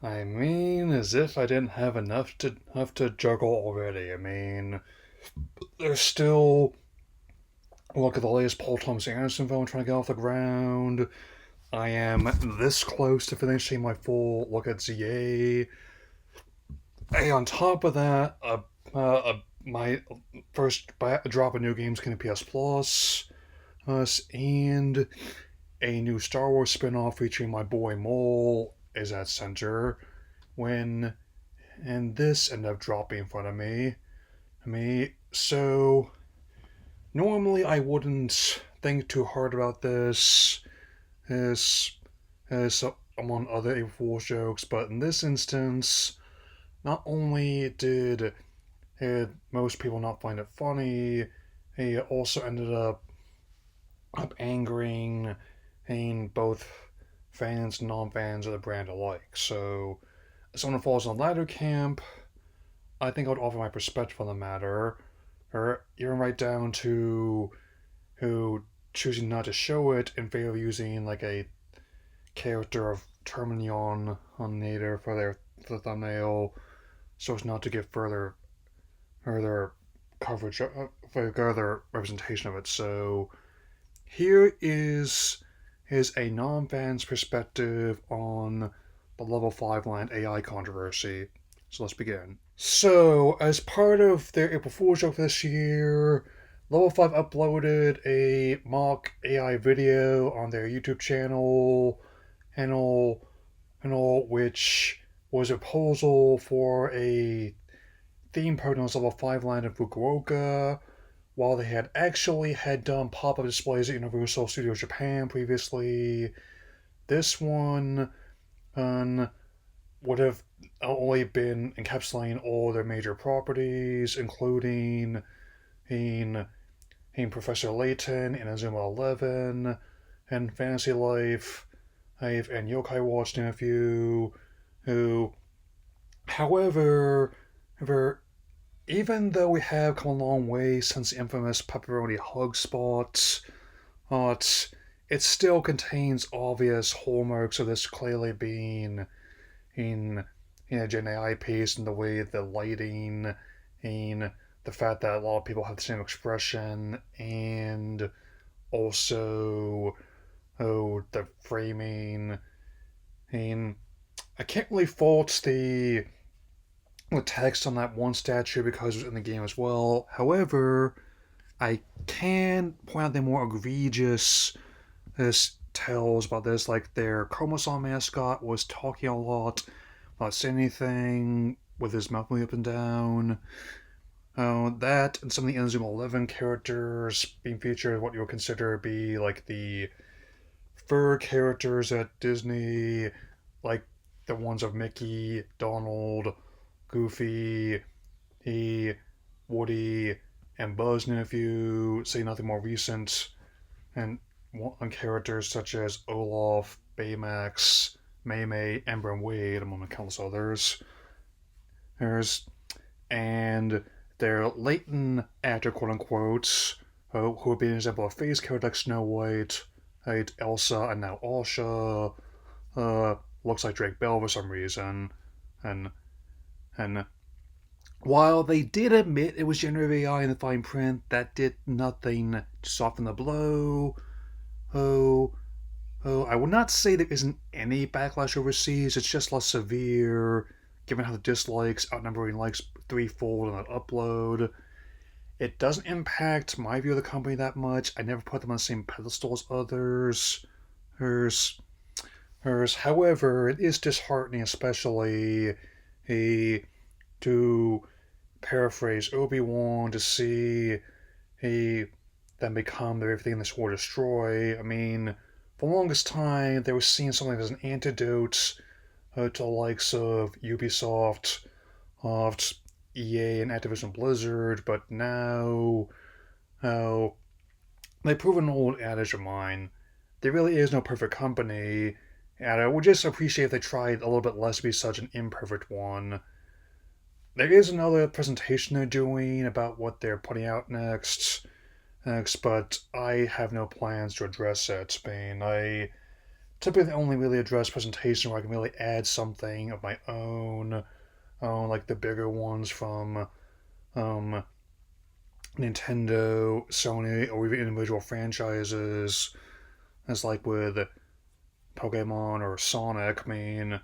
I mean, as if I didn't have enough to juggle already. I mean, there's still look at the latest Paul Thomas Anderson film trying to get off the ground. I am this close to finishing my full look at ZA. Hey, on top of that, my first drop of new games coming to PS Plus, and a new Star Wars spin-off featuring my boy Mole is at center. When and this ended up dropping in front of me. So normally I wouldn't think too hard about as as among other April Fool's jokes, but in this instance, not only did most people not find it funny, it also ended up angering both fans and non-fans of the brand alike. So, as someone who falls in the latter camp, I think I would offer my perspective on the matter, or even right down to who choosing not to show it in favor of using like a character of Terminion on Nader for the thumbnail, so as not to give further coverage, further representation of it. So here is a non-fan's perspective on the Level-5 land AI controversy. So let's begin. So, as part of their April Fool's joke this year, Level-5 uploaded a mock AI video on their YouTube channel, which was a proposal for a theme park on Level-5 land in Fukuoka, while they had done pop-up displays at Universal Studios Japan previously. This one would have only been encapsulating all their major properties, including in, in Professor Layton and Azuma 11, and Fantasy Life, and Yokai Watch Nephew, who, however, even though we have come a long way since the infamous pepperoni hug spot, it still contains obvious hallmarks of this clearly being in a Gen AI piece, and the way the lighting, and the fact that a lot of people have the same expression, and also the framing. And I can't really fault the text on that one statue because it was in the game as well. However, I can point out the more egregious tells about this, like their chromosome mascot was talking a lot, not saying anything, with his mouth moving up and down. That and some of the Inazuma 11 characters being featured, what you would consider to be like the fur characters at Disney, like the ones of Mickey, Donald, Goofy, he, Woody, and Buzz Nephew, say nothing more recent, and on characters such as Olaf, Baymax, Maymay, Ember, and Wade, among countless others. There's and their latent actor, quote unquote, who would be an example of face character like Snow White, like Elsa, and now Asha, looks like Drake Bell for some reason, and and while they did admit it was generative AI in the fine print, that did nothing to soften the blow. Oh, I will not say there isn't any backlash overseas. It's just less severe, given how the dislikes outnumbering likes threefold on that upload. It doesn't impact my view of the company that much. I never put them on the same pedestal as others. Hers, However, it is disheartening, especially a to paraphrase Obi-Wan, to see a them become the very thing this war destroy. I mean, for the longest time, they were seen something as an antidote to the likes of Ubisoft, of EA, and Activision Blizzard, but now, oh, they prove an old adage of mine. There really is no perfect company, and I would just appreciate if they tried a little bit less to be such an imperfect one. There is another presentation they're doing about what they're putting out next, but I have no plans to address it. I mean, typically only really address presentation where I can really add something of my own, like the bigger ones from um, Nintendo, Sony, or even individual franchises, as like with Pokemon or Sonic. I mean,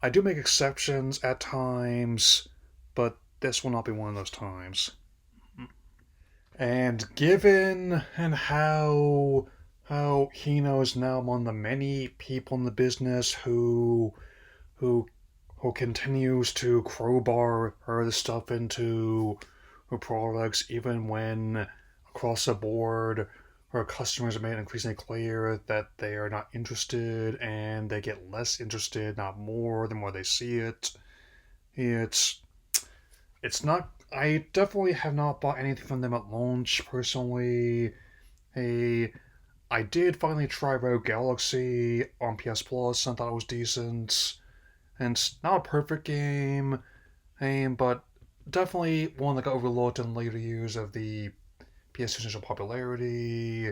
I do make exceptions at times, but this will not be one of those times. And given and how Hino is now among the many people in the business who who continues to crowbar her stuff into her products even when across the board her customers are made increasingly clear that they are not interested and they get less interested, not more, the more they see it. It's it's not. I definitely have not bought anything from them at launch personally. Hey, I did finally try Rogue Galaxy on PS Plus and thought it was decent. And it's not a perfect game, but definitely one that got overlooked in later years of the PS2's initial popularity,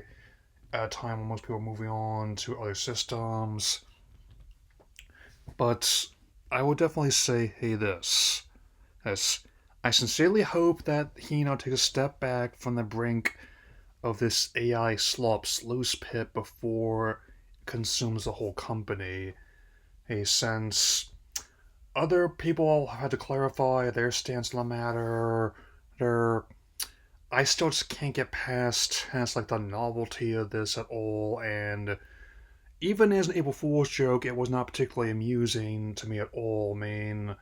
at a time when most people were moving on to other systems. But I would definitely say, hey, this. I sincerely hope that he takes a step back from the brink of this AI slop sluice pit before it consumes the whole company. A sense other people have had to clarify their stance on the matter. They're I still just can't get past like the novelty of this at all, and even as an April Fool's joke, it was not particularly amusing to me at all. I mean,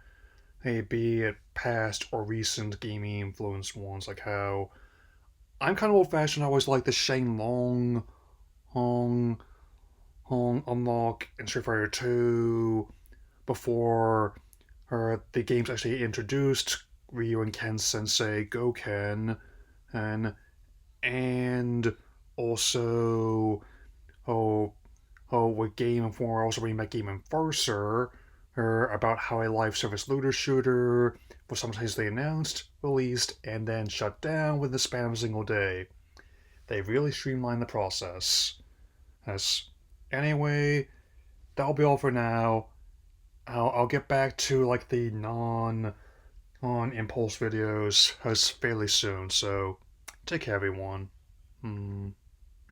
hey, be it past or recent gaming influenced ones, like how I'm kind of old fashioned. I always like the Shane Long Hong unlock in Street Fighter 2 before the games actually introduced Ryu and Ken Sensei Goken, and and also oh with Game Informer also bringing back Game Enforcer, about how a live service looter shooter was simultaneously announced, released, and then shut down within the span of a single day. They really streamlined the process. As anyway, that'll be all for now. I'll get back to like the non on impulse videos fairly soon. So take care, everyone. Hmm.